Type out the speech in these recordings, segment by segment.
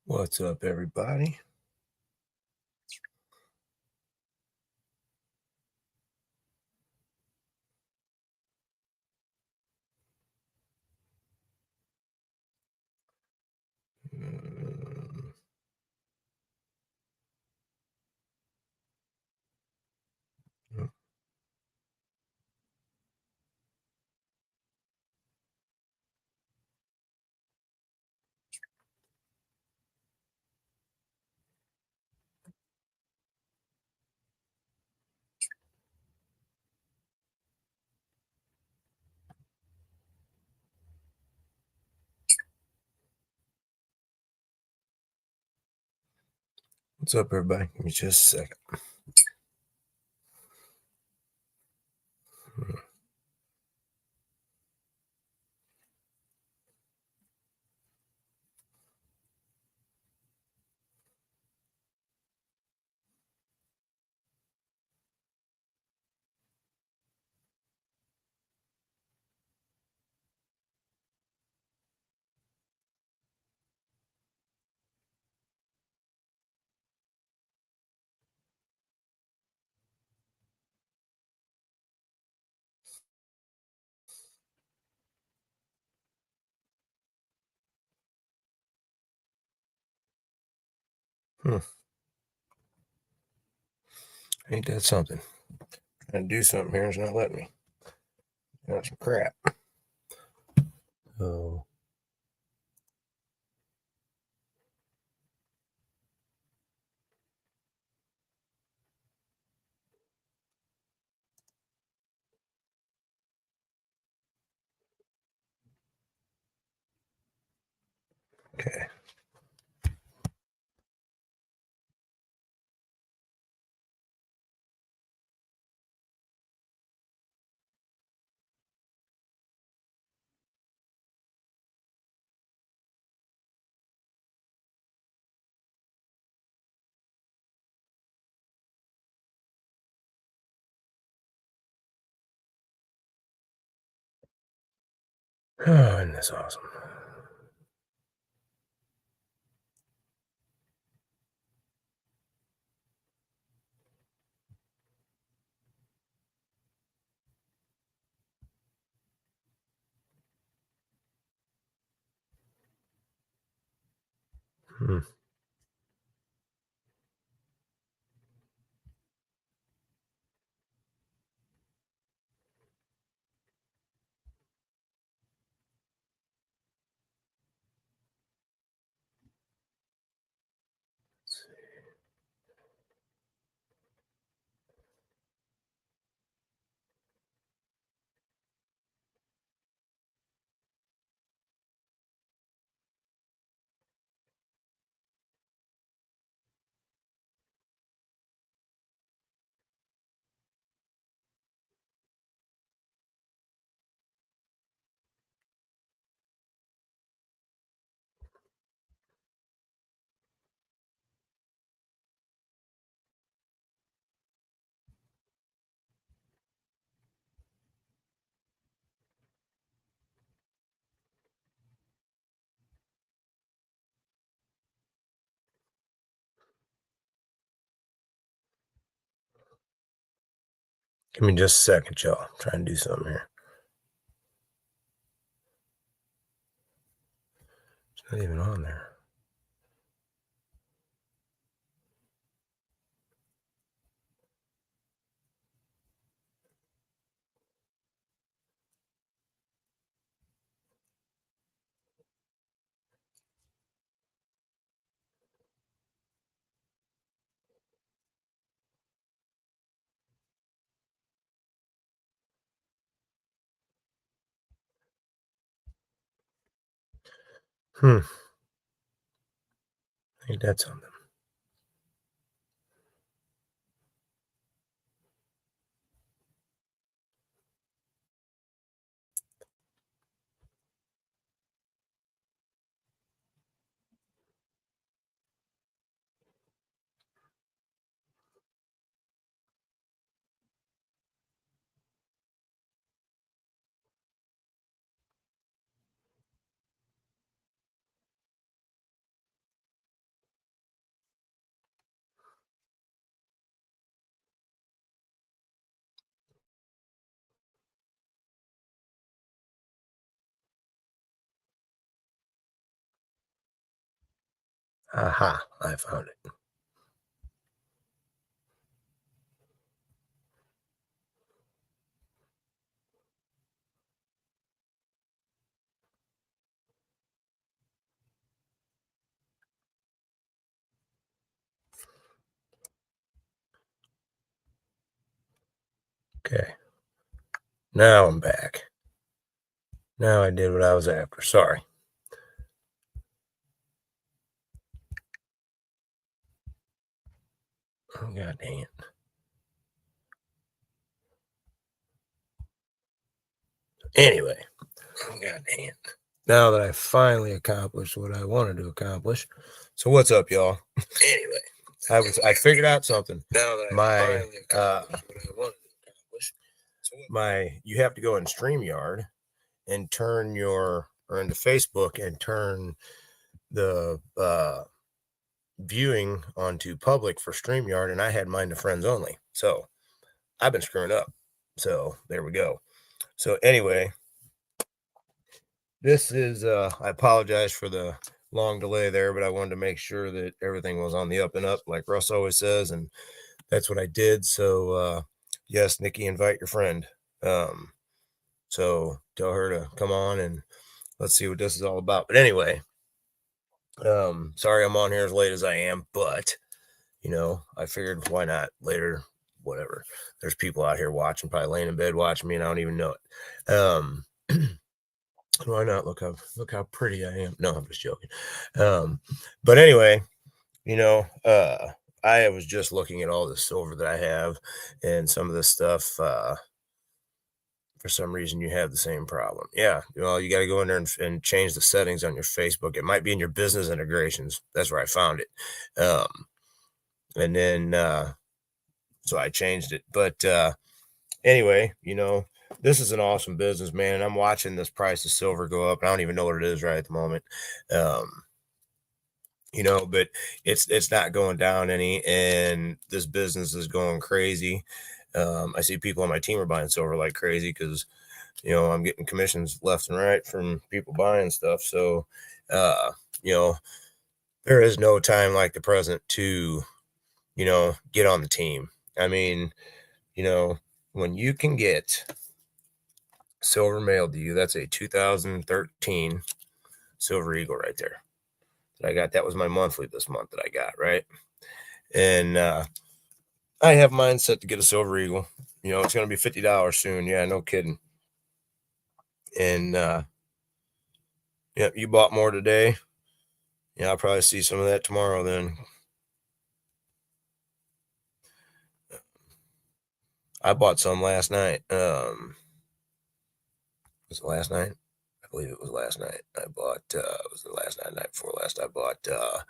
What's up, everybody? Mm, What's up, everybody? Give me just a second. Hmm. Ain't that something? Trying to do something here, it's not letting me. That's some crap. Oh, okay. Oh, isn't this awesome? Hmm. Give me just a second, y'all. I'm trying to do something here. It's not even on there. Hmm. Ain't that something? Aha, I found it. Okay. Now I'm back. Now I did what I was after. Sorry. Oh, God dang it. Anyway, oh, God dang it. Now that I finally accomplished what I wanted to accomplish. So what's up, y'all? Anyway, I figured out something. Now that I finally accomplished what I wanted to accomplish. So you have to go in StreamYard and turn or into Facebook and turn the viewing onto public for StreamYard, and I had mine to friends only. So I've been screwing up. So there we go. So anyway, this is I apologize for the long delay there, but I wanted to make sure that everything was on the up and up, like Russ always says, and that's what I did. So yes, Nikki, invite your friend. So tell her to come on and let's see what this is all about. But anyway, sorry I'm on here as late as I am, but I figured why not later, whatever. There's people out here watching, probably laying in bed watching me, and I don't even know it. Why not? Look how pretty I am. No, I'm just joking. But anyway, I was just looking at all the silver that I have and some of this stuff. For some reason, you have the same problem. Yeah, you got to go in there and change the settings on your Facebook. It might be in your business integrations. That's where I found it. And then so I changed it. But anyway, this is an awesome business, man. And I'm watching this price of silver go up. I don't even know what it is right at the moment. But it's not going down any, and this business is going crazy. I see people on my team are buying silver like crazy because I'm getting commissions left and right from people buying stuff. So there is no time like the present to get on the team. I mean, when you can get silver mailed to you, that's a 2013 Silver Eagle right there. That was my monthly this month that I got, right? And I have mine set to get a Silver Eagle. It's going to be $50 soon. Yeah, no kidding. And you bought more today. Yeah, I'll probably see some of that tomorrow then. I bought some last night. Was it last night? I believe it was last night. I bought was it last night before last? I bought the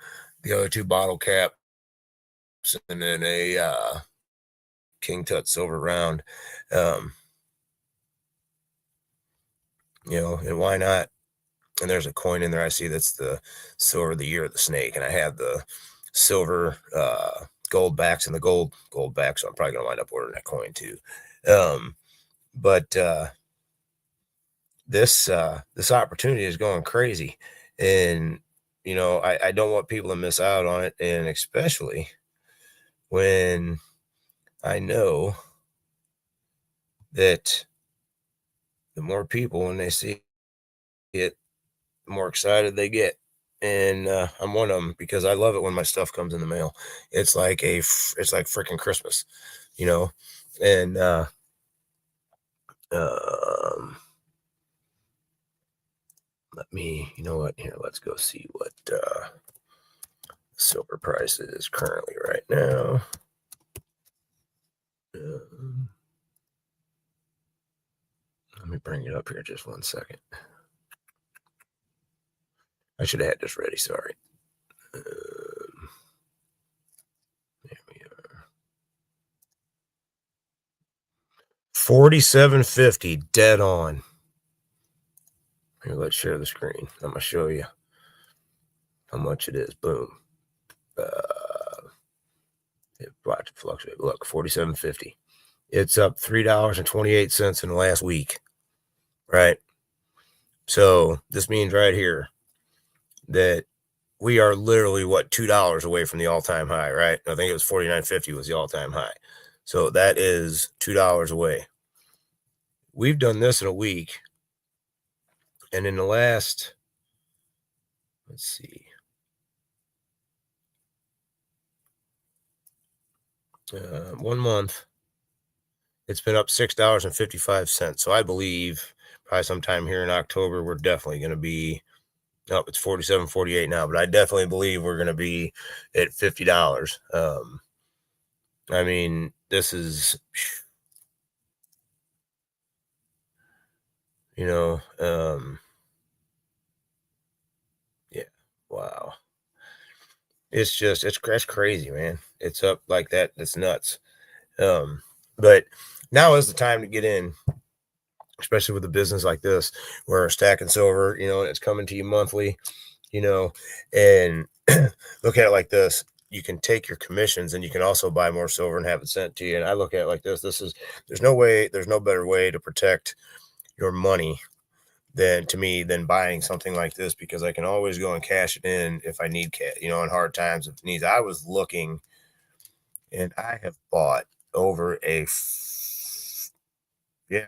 other two bottle caps and then a King Tut silver round. And why not? And there's a coin in there I see that's the silver of the year of the snake, and I have the silver gold backs and the gold backs, so I'm probably gonna wind up ordering that coin too. But this opportunity is going crazy, and I don't want people to miss out on it, and especially when I know that the more people, when they see it, the more excited they get. And I'm one of them because I love it when my stuff comes in the mail. It's like freaking Christmas, and let me, here, let's go see what silver price is currently right now. Let me bring it up here just 1 second. I should have had this ready. Sorry. There we are. 47.50, dead on. Here, let's share the screen. I'm gonna show you how much it is. Boom. Watch it fluctuate. Look, 47.50. It's up $3.28 in the last week. Right. So this means right here that we are literally what, $2 away from the all-time high, right? I think it was 49.50 was the all-time high. So that is $2 away. We've done this in a week, and in the last, let's see, 1 month, it's been up $6.55. So I believe probably sometime here in October, we're definitely going to be up. It's 47.48 now, but I definitely believe we're going to be at $50. I mean, this is, you know, yeah, wow. It's just, that's crazy, man. It's up like that. That's nuts. But now is the time to get in, especially with a business like this, where Stacking Silver, and it's coming to you monthly, and look at it like this. You can take your commissions and you can also buy more silver and have it sent to you. And I look at it like this. There's no better way to protect your money than buying something like this, because I can always go and cash it in if I need cash, in hard times, if needs. I was looking, and I have bought over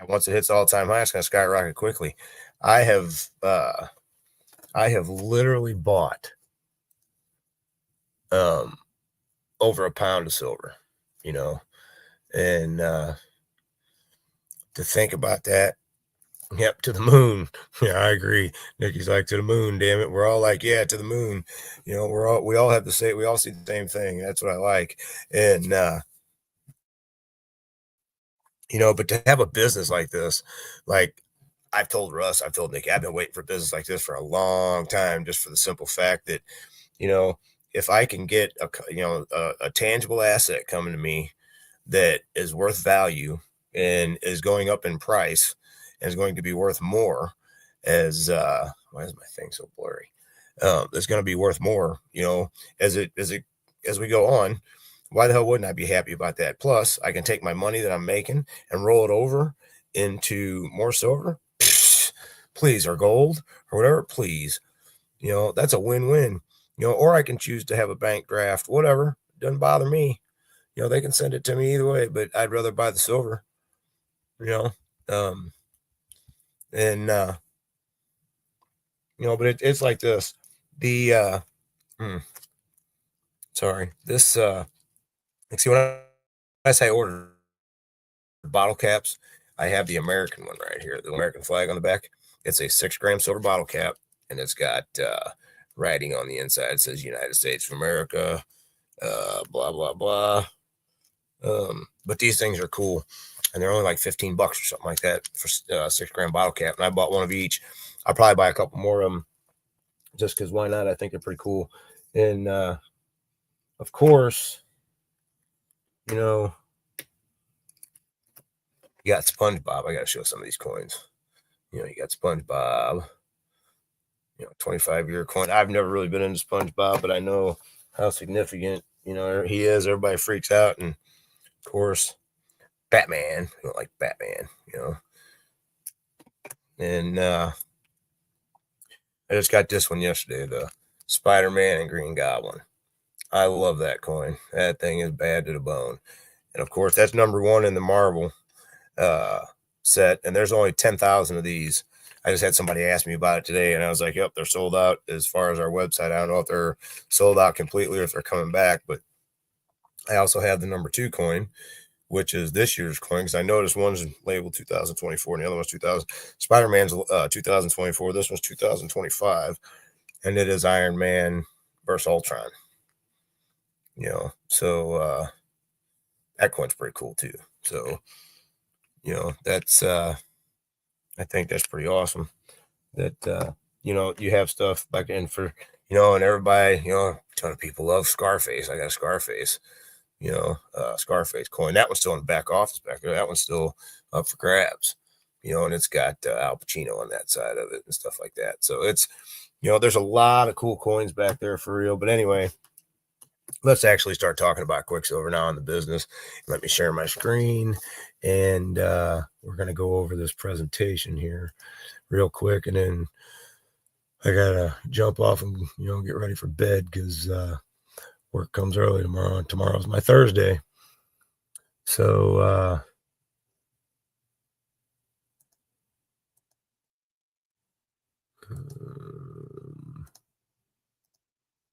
once it hits all-time high, it's going to skyrocket quickly. I have literally bought over a pound of silver, you know, and to think about that. Yep, to the moon. Yeah, I agree. Nikki's like, to the moon, damn it. We're all like, yeah, to the moon. We all have the same, we all see the same thing. That's what I like. And but to have a business like this, like I've told Russ, I've told Nikki, I've been waiting for business like this for a long time, just for the simple fact that, you know, if I can get a tangible asset coming to me that is worth value and is going up in price and is going to be worth more, as why is my thing so blurry? It's going to be worth more, as we go on. Why the hell wouldn't I be happy about that? Plus, I can take my money that I'm making and roll it over into more silver, please, or gold or whatever, please. That's a win-win. Or I can choose to have a bank draft, whatever. Doesn't bother me. They can send it to me either way, but I'd rather buy the silver, you know. And but it's like this. The sorry, this like, see, when I say order bottle caps, I have the American one right here, the American flag on the back. It's a 6-gram silver bottle cap, and it's got writing on the inside. It says United States of America, blah blah blah. But these things are cool, and they're only like $15 or something like that for 6-gram bottle cap. And I bought one of each. I'll probably buy a couple more of them just because why not? I think they're pretty cool. And of course, you got SpongeBob. I got to show some of these coins. You got SpongeBob, 25-year coin. I've never really been into SpongeBob, but I know how significant, he is. Everybody freaks out. And of course, Batman. You don't like Batman, And I just got this one yesterday, the Spider-Man and Green Goblin. I love that coin. That thing is bad to the bone. And of course, that's number 1 in the Marvel set. And there's only 10,000 of these. I just had somebody ask me about it today, and I was like, yep, they're sold out as far as our website. I don't know if they're sold out completely or if they're coming back, but I also have the number 2 coin, which is this year's coin, because I noticed one's labeled 2024 and the other one's 2000. Spider-Man's 2024. This one's 2025, and it is Iron Man versus Ultron. So that coin's pretty cool too. So that's I think that's pretty awesome. That you have stuff back in for and everybody, a ton of people love Scarface. I got a Scarface. Scarface coin. That one's still in the back office back there. That one's still up for grabs, and it's got Al Pacino on that side of it and stuff like that. So it's, there's a lot of cool coins back there for real. But anyway, let's actually start talking about Quicksilver now in the business. Let me share my screen, and we're going to go over this presentation here real quick, and then I gotta jump off and get ready for bed because work comes early tomorrow. And tomorrow's my Thursday, so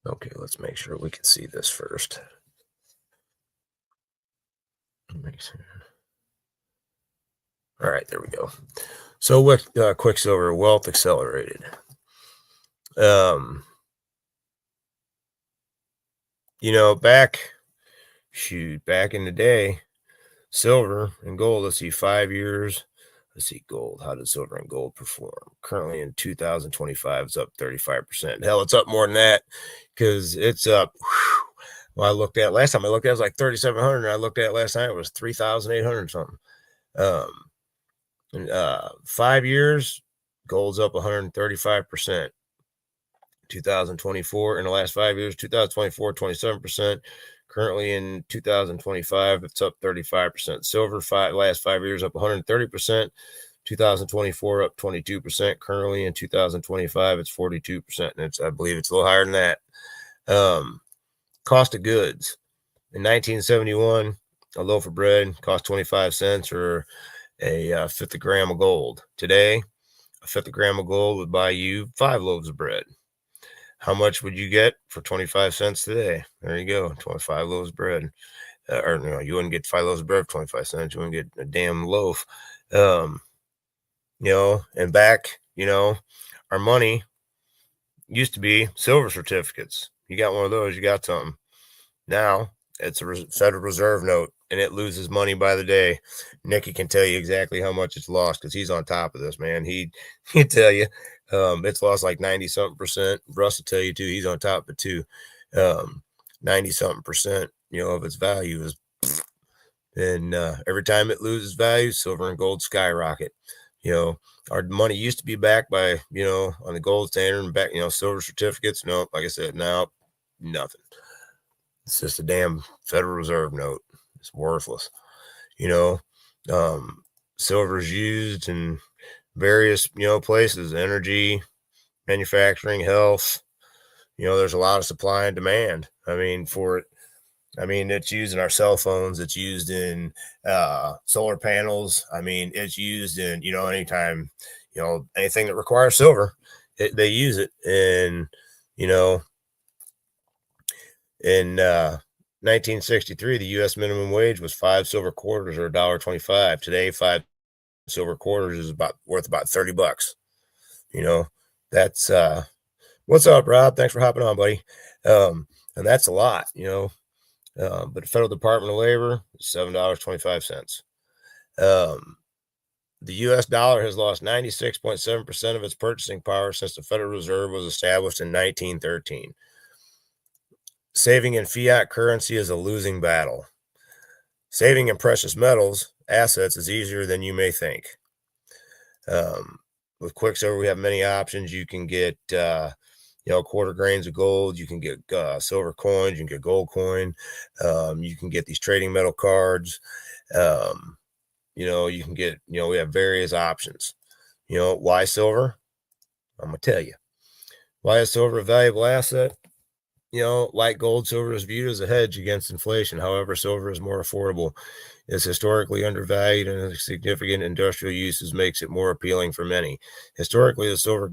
okay. Let's make sure we can see this first. Make sure. All right, there we go. So with Quicksilver Wealth Accelerated. Back in the day, silver and gold. Let's see, 5 years. Let's see, gold. How does silver and gold perform? Currently in 2025, it's up 35%. Hell, it's up more than that because it's up. Well, last time I looked at it was like 3,700. I looked at it last night, it was 3,800 something. 5 years, gold's up 135%. 2024 in the last 5 years, 2024, 27%. Currently in 2025, it's up 35%. Silver, last 5 years, up 130%. 2024, up 22%. Currently in 2025, it's 42%. And I believe it's a little higher than that. Cost of goods. In 1971, a loaf of bread cost 25 cents or a fifth of a gram of gold. Today, a fifth of a gram of gold would buy you 5 loaves of bread. How much would you get for 25 cents today? There you go, 25 loaves of bread. Or no, you wouldn't get 5 loaves of bread for 25 cents. You wouldn't get a damn loaf. And back, our money used to be silver certificates. You got one of those, you got something. Now it's a Federal Reserve note, and it loses money by the day. Nicky can tell you exactly how much it's lost because he's on top of this, man. He'd tell you it's lost like 90-something percent. Russ will tell you too. He's on top of it too. 90-something percent, of its value is. And every time it loses value, silver and gold skyrocket. Our money used to be backed by, on the gold standard and back, silver certificates. No, like I said, now nothing. It's just a damn Federal Reserve note. It's worthless. Silver is used in various, places, energy, manufacturing, health. There's a lot of supply and demand. For it. It's used in our cell phones. It's used in solar panels. It's used in, anytime, anything that requires silver, they use it. And, in 1963, the U.S. minimum wage was 5 silver quarters or $1.25. Today, 5 silver quarters is worth about $30. That's what's up, Rob? Thanks for hopping on, buddy. And that's a lot, but the Federal Department of Labor is $7.25. The U.S. dollar has lost 96.7% of its purchasing power since the Federal Reserve was established in 1913. Saving in fiat currency is a losing battle. Saving in precious metals assets is easier than you may think. With Quicksilver, we have many options. You can get, quarter grains of gold. You can get silver coins. You can get gold coin. You can get these trading metal cards. You can get, we have various options. Why silver? I'm going to tell you. Why is silver a valuable asset? Like gold, silver is viewed as a hedge against inflation. However, silver is more affordable. It's historically undervalued, and its significant industrial uses makes it more appealing for many. Historically, the silver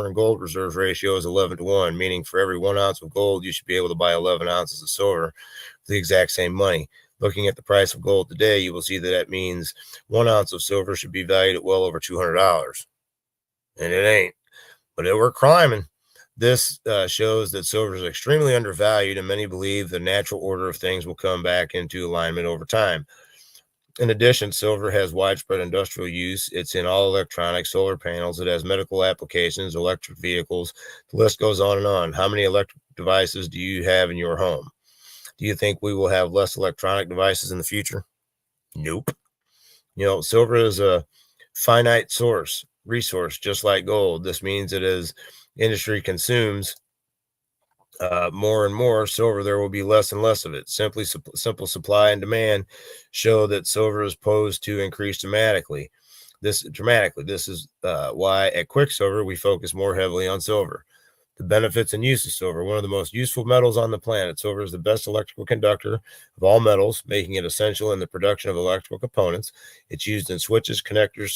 and gold reserve ratio is 11-1, meaning for every 1 ounce of gold, you should be able to buy 11 ounces of silver for the exact same money. Looking at the price of gold today, you will see that means 1 ounce of silver should be valued at well over $200, and it ain't. But we're climbing. This shows that silver is extremely undervalued, and many believe the natural order of things will come back into alignment over time. In addition, silver has widespread industrial use. It's in all electronics, solar panels. It has medical applications, electric vehicles. The list goes on and on. How many electric devices do you have in your home? Do you think we will have less electronic devices in the future? Nope. Silver is a finite resource, just like gold. This means that as industry consumes more and more silver, there will be less and less of it. Simple supply and demand show that silver is posed to increase dramatically. this dramatically. This is why at Quicksilver we focus more heavily on silver. The benefits and use of silver. One of the most useful metals on the planet. Silver is the best electrical conductor of all metals, making it essential in the production of electrical components. It's used in switches, connectors,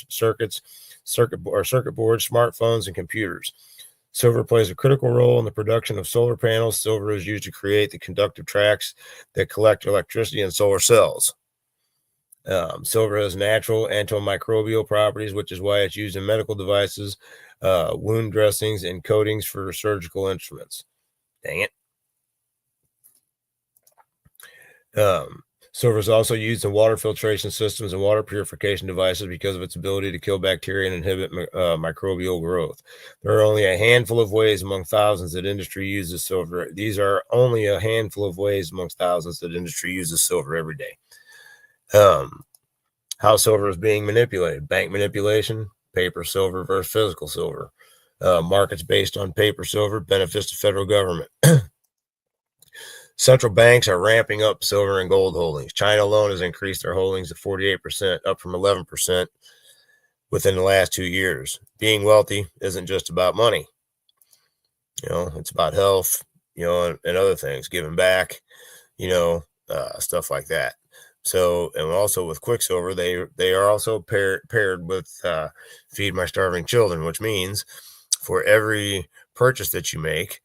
circuits, circuit boards, smartphones, and computers. Silver plays a critical role in the production of solar panels. Silver is used to create the conductive tracks that collect electricity in solar cells. Silver has natural antimicrobial properties, which is why it's used in medical devices, wound dressings, and coatings for surgical instruments. Dang it. Silver is also used in water filtration systems and water purification devices because of its ability to kill bacteria and inhibit microbial growth. There are only a handful of ways among thousands that industry uses silver. These are only a handful of ways amongst thousands that industry uses silver every day. How silver is being manipulated: bank manipulation, paper silver versus physical silver. Markets based on paper silver, benefits to federal government. Central banks are ramping up silver and gold holdings. China alone has increased their holdings to 48%, up from 11% within the last 2 years. Being wealthy isn't just about money. It's about health, and other things, giving back, stuff like that. So, and also with Quicksilver, they are also paired with Feed My Starving Children, which means for every purchase that you make,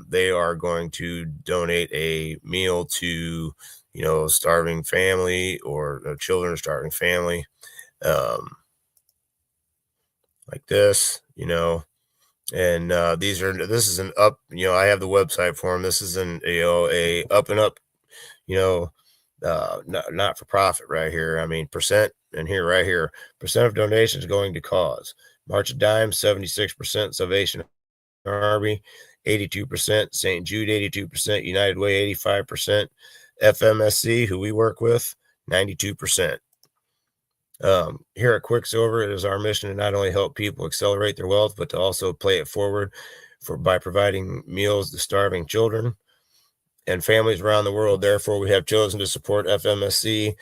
they are going to donate a meal to, starving family or children of starving family, like this, and this is an up, I have the website for them. This is a up and up, not for profit right here. I mean, percent, and here, right here, percent of donations going to cause. March of Dimes, 76%, Salvation Army, 82%, St. Jude, 82%, United Way, 85%, FMSC, who we work with, 92%. Here at Quicksilver, it is our mission to not only help people accelerate their wealth, but to also play it forward by providing meals to starving children and families around the world. Therefore, we have chosen to support FMSC,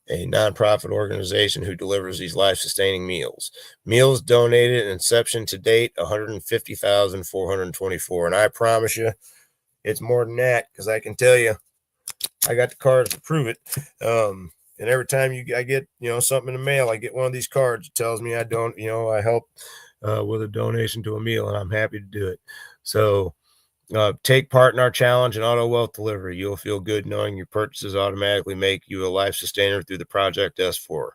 a nonprofit organization who delivers these life-sustaining meals. Meals donated inception to date, 150,424. And I promise you, it's more than that, because I can tell you, I got the cards to prove it. And every time I get, something in the mail, I get one of these cards that tells me I help with a donation to a meal, and I'm happy to do it. So, take part in our challenge and auto wealth delivery. You'll feel good knowing your purchases automatically make you a life sustainer through the Project S4.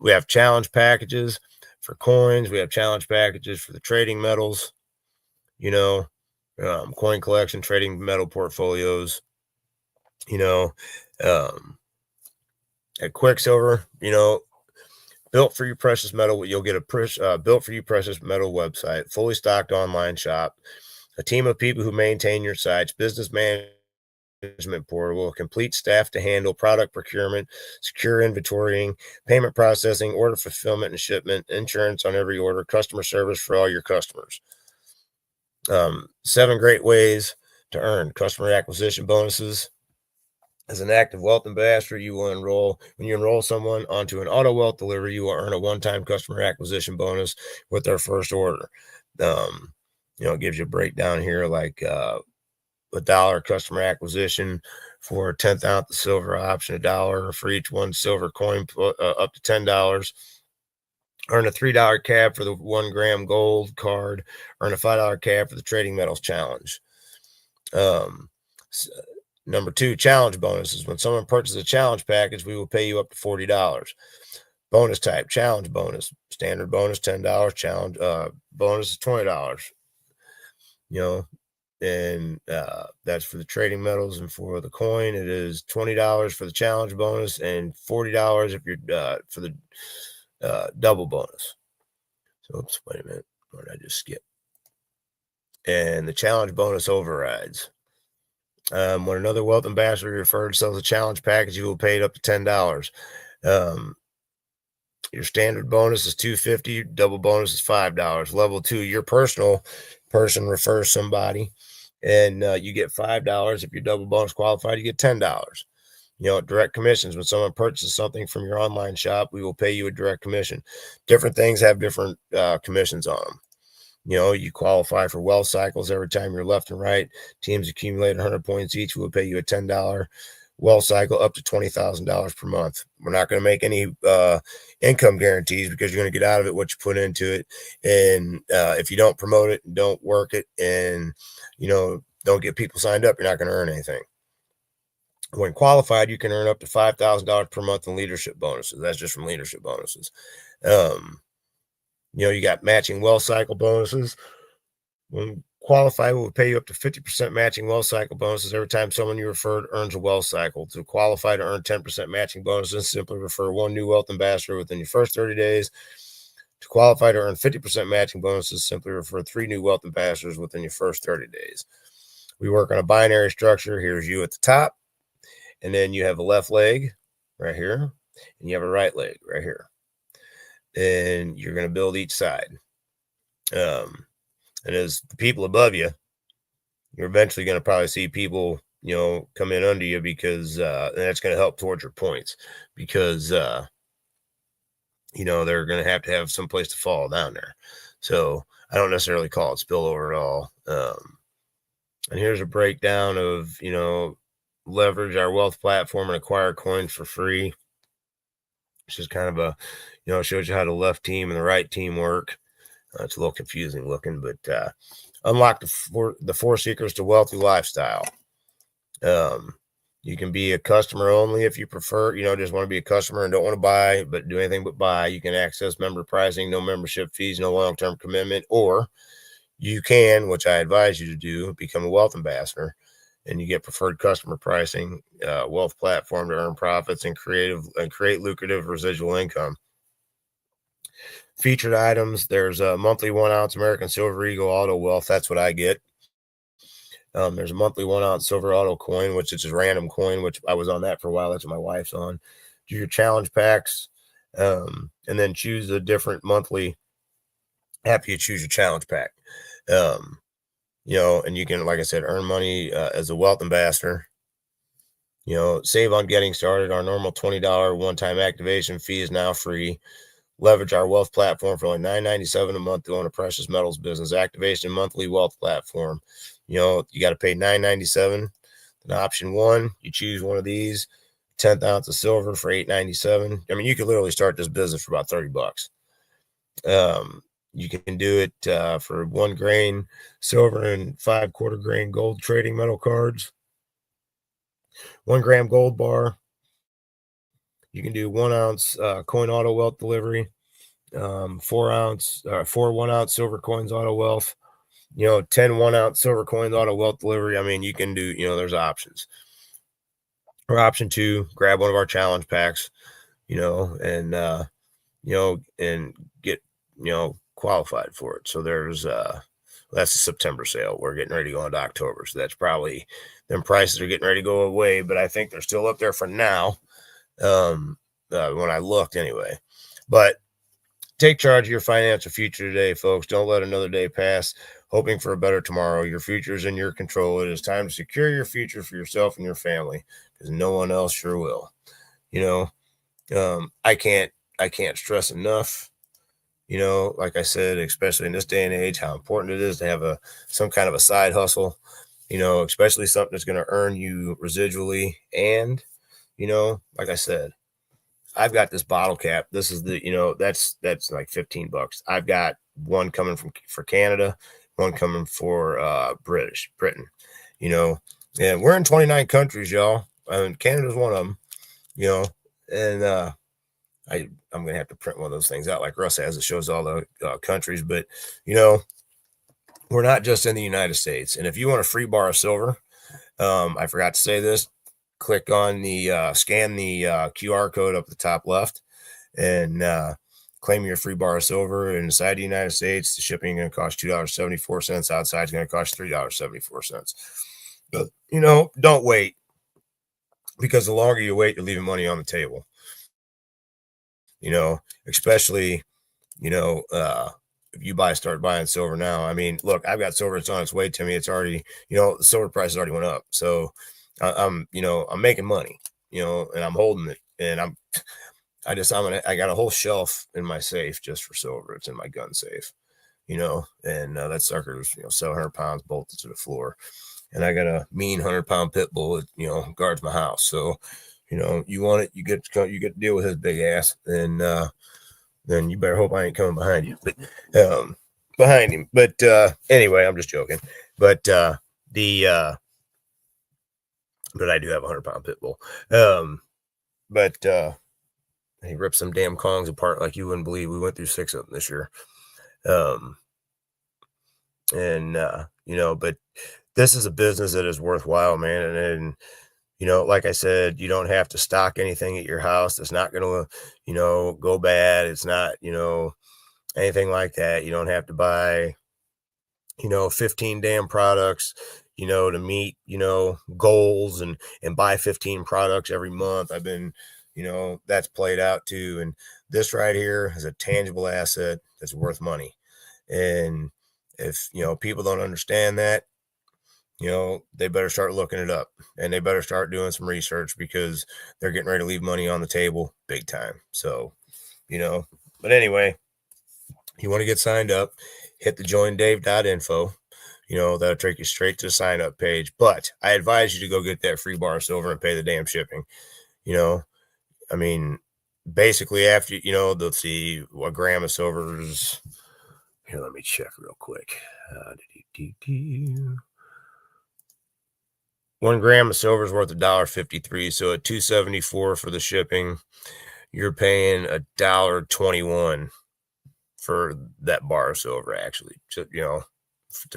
We have challenge packages for coins. We have challenge packages for the trading metals, coin collection, trading metal portfolios, at Quicksilver, built for you precious metal. You'll get a built for you precious metal website, fully stocked online shop, a team of people who maintain your sites, business management portal, a complete staff to handle product procurement, secure inventorying, payment processing, order fulfillment and shipment, insurance on every order, customer service for all your customers. 7 great ways to earn customer acquisition bonuses. As an active wealth ambassador, when you enroll someone onto an auto wealth delivery, you will earn a one-time customer acquisition bonus with their first order. It gives you a breakdown here, like $1 customer acquisition for a 10th ounce of silver option, $1 for each one silver coin, up to $10. Earn a $3 cab for the 1 gram gold card. Earn a $5 cab for the trading metals challenge. Number 2, challenge bonuses. When someone purchases a challenge package, we will pay you up to $40. Bonus type, challenge bonus. Standard bonus, $10. Challenge bonus is $20. And that's for the trading metals, and for the coin, it is $20 for the challenge bonus and $40 if you're for the double bonus. So, oops, wait a minute. What did I just skip? And the challenge bonus overrides. When another wealth ambassador referred sells a challenge package, you will pay it up to $10. Your standard bonus is $250. Double bonus is $5. Level 2, your personal person refers somebody, and you get $5. If you're double bonus qualified, you get $10. Direct commissions. When someone purchases something from your online shop, we will pay you a direct commission. Different things have different commissions on them. You qualify for wealth cycles every time you're left and right. Teams accumulate 100 points each. We'll pay you a $10 wealth cycle up to $20,000 per month. We're not going to make any income guarantees because you're going to get out of it what you put into it. And if you don't promote it, don't work it, and, don't get people signed up, you're not going to earn anything. When qualified, you can earn up to $5,000 per month in leadership bonuses. That's just from leadership bonuses. You got matching wealth cycle bonuses. When qualified, we'll pay you up to 50% matching wealth cycle bonuses every time someone you referred earns a wealth cycle. To qualify to earn 10% matching bonuses, simply refer one new wealth ambassador within your first 30 days. To qualify to earn 50% matching bonuses, simply refer 3 new wealth ambassadors within your first 30 days. We work on a binary structure. Here's you at the top, and then you have a left leg right here, and you have a right leg right here. And you're going to build each side. And as the people above you, you're eventually going to probably see people, come in under you, because that's going to help towards your points, because, they're going to have some place to fall down there. So I don't necessarily call it spillover at all. And here's a breakdown of, leverage our wealth platform and acquire coins for free. It's just kind of shows you how the left team and the right team work. It's a little confusing looking, but unlock the 4 secrets to wealthy lifestyle. You can be a customer only if you prefer, just want to be a customer and don't want to buy, but do anything but buy. You can access member pricing, no membership fees, no long-term commitment, or you can, which I advise you to do, become a wealth ambassador, and you get preferred customer pricing, wealth platform to earn profits and create lucrative residual income. Featured items. There's a monthly 1 ounce American Silver Eagle Auto Wealth. That's what I get. There's a monthly 1 ounce silver auto coin, which is a random coin, which I was on that for a while. That's what my wife's on. Do your challenge packs, and then choose a different monthly after you choose your challenge pack. And you can, like I said, earn money as a wealth ambassador. Save on getting started. Our normal $20 one-time activation fee is now free. Leverage our wealth platform for only $9.97 a month to own a precious metals business. Activation monthly wealth platform. You got to pay $9.97. And option 1, you choose one of these, 10th ounce of silver for $8.97. I mean, you could literally start this business for about $30. You can do it for 1 grain silver and 5/4 grain gold trading metal cards. 1 gram gold bar. You can do 1 ounce coin auto wealth delivery, 4 1 ounce silver coins auto wealth, 10 1 ounce silver coins auto wealth delivery. I mean, you can do, there's options. Or option 2, grab one of our challenge packs, and get, qualified for it. So there's, that's a September sale. We're getting ready to go into October. So that's probably, them prices are getting ready to go away, but I think they're still up there for now. When I looked anyway. But take charge of your financial future today, folks. Don't let another day pass hoping for a better tomorrow. Your future is in your control. It is time to secure your future for yourself and your family, because no one else sure will. I can't stress enough, like I said, especially in this day and age, how important it is to have some kind of a side hustle, especially something that's going to earn you residually. And like I said, I've got this bottle cap. This is the, that's like $15. I've got one coming for Canada, one coming for Britain, and we're in 29 countries, y'all. And Canada's one of them, and I'm going to have to print one of those things out like Russ has. It shows all the countries, but we're not just in the United States. And if you want a free bar of silver, I forgot to say this, click on the scan the QR code up the top left and claim your free bar of silver. Inside the United States, the shipping is going to cost $2.74. Outside is going to cost $3.74. But don't wait, because the longer you wait, you're leaving money on the table. Especially if you start buying silver now. I mean, look, I've got silver. It's on its way to me. It's already, the silver price already went up. So I'm making money. and I'm holding it, and I got a whole shelf in my safe just for silver. It's in my gun safe, and that sucker's 700 pounds bolted to the floor, and I got a mean 100-pound pit bull that guards my house. So, you want it, you get to deal with his big ass, and then you better hope I ain't coming behind you, but behind him. But anyway, I'm just joking. But but I do have a 100-pound pit bull. But he ripped some damn Kongs apart like you wouldn't believe. We went through 6 of them this year. But this is a business that is worthwhile, man. And like I said, you don't have to stock anything at your house. It's not going to, go bad. It's not, anything like that. You don't have to buy, 15 damn products, to meet, goals and buy 15 products every month. I've been, that's played out too. And this right here is a tangible asset that's worth money. And if, people don't understand that, they better start looking it up, and they better start doing some research, because they're getting ready to leave money on the table big time. So, but anyway, you want to get signed up, hit the joindave.info. That'll take you straight to the sign up page. But I advise you to go get that free bar of silver and pay the damn shipping. I mean, basically after, they'll see a gram of silver is here. Let me check real quick. 1 gram of silver is worth $1.53. So at $2.74 for the shipping, you're paying $1.21 for that bar of silver, actually,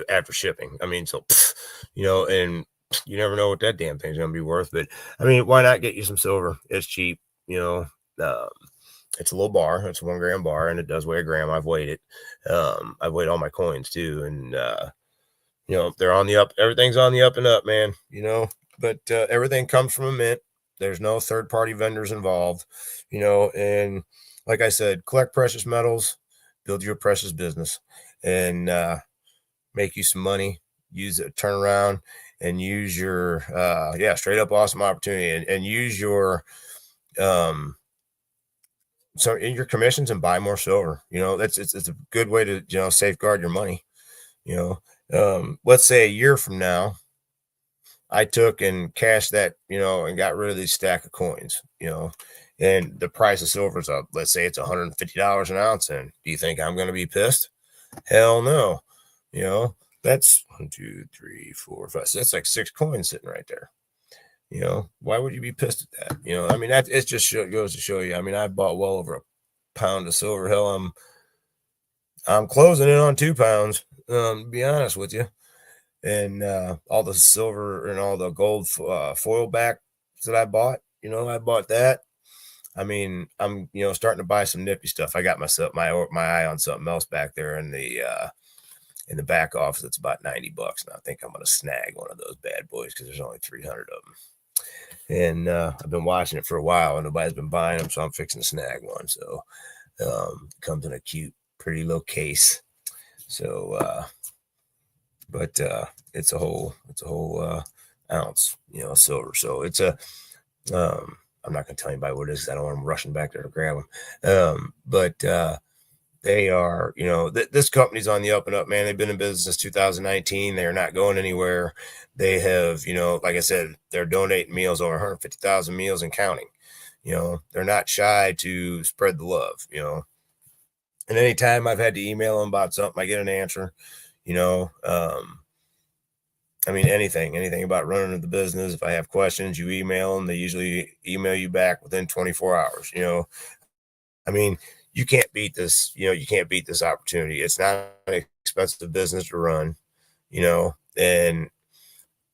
after shipping. I mean, so, and you never know what that damn thing's going to be worth. But I mean, why not get you some silver? It's cheap, it's a little bar. It's a 1 gram bar, and it does weigh a gram. I've weighed it. I've weighed all my coins too. And, they're on the up. Everything's on the up and up, man, but everything comes from a mint. There's no third-party vendors involved, and like I said, collect precious metals, build your precious business, and make you some money. Use it, turn around and use your, straight up awesome opportunity, and use your, so in your commissions and buy more silver. It's a good way to, safeguard your money. Let's say a year from now, I took and cashed that, and got rid of these stack of coins, and the price of silver's up. Let's say it's $150 an ounce. And do you think I'm going to be pissed? Hell no. That's 1, 2, 3, 4, 5. So that's like 6 coins sitting right there. Why would you be pissed at that? I mean, that it just goes to show you. I mean, I bought well over a pound of silver. Hell, I'm closing in on 2 pounds. To be honest with you, and all the silver and all the gold foil back that I bought, I bought that. I mean, I'm starting to buy some nifty stuff. I got my eye on something else back there in the back office. It's about $90, and I think I'm gonna snag one of those bad boys, because there's only 300 of them. And I've been watching it for a while, and nobody's been buying them, so I'm fixing to snag one. So comes in a cute, pretty little case. So, but it's a whole ounce, silver. So it's I'm not gonna tell anybody what it is. I don't want them rushing back there to grab them. But they are, this company's on the up and up, man. They've been in business since 2019. They are not going anywhere. They have, like I said, they're donating meals, over 150,000 meals and counting. They're not shy to spread the love. And anytime I've had to email them about something, I get an answer. I mean, anything about running the business. If I have questions, you email them. They usually email you back within 24 hours. I mean, you can't beat this. You can't beat this opportunity. It's not an expensive business to run. And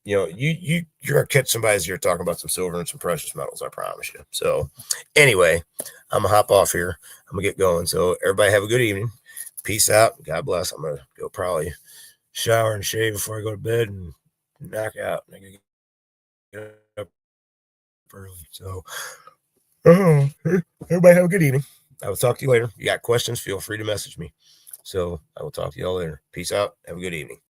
you're gonna catch somebody here talking about some silver and some precious metals. I promise you. So, anyway, I'm gonna hop off here. I'm gonna get going. So, everybody have a good evening. Peace out. God bless. I'm gonna go probably shower and shave before I go to bed and knock out. I can get up early. So, everybody have a good evening. I will talk to you later. You got questions, feel free to message me. So I will talk to you all later. Peace out. Have a good evening.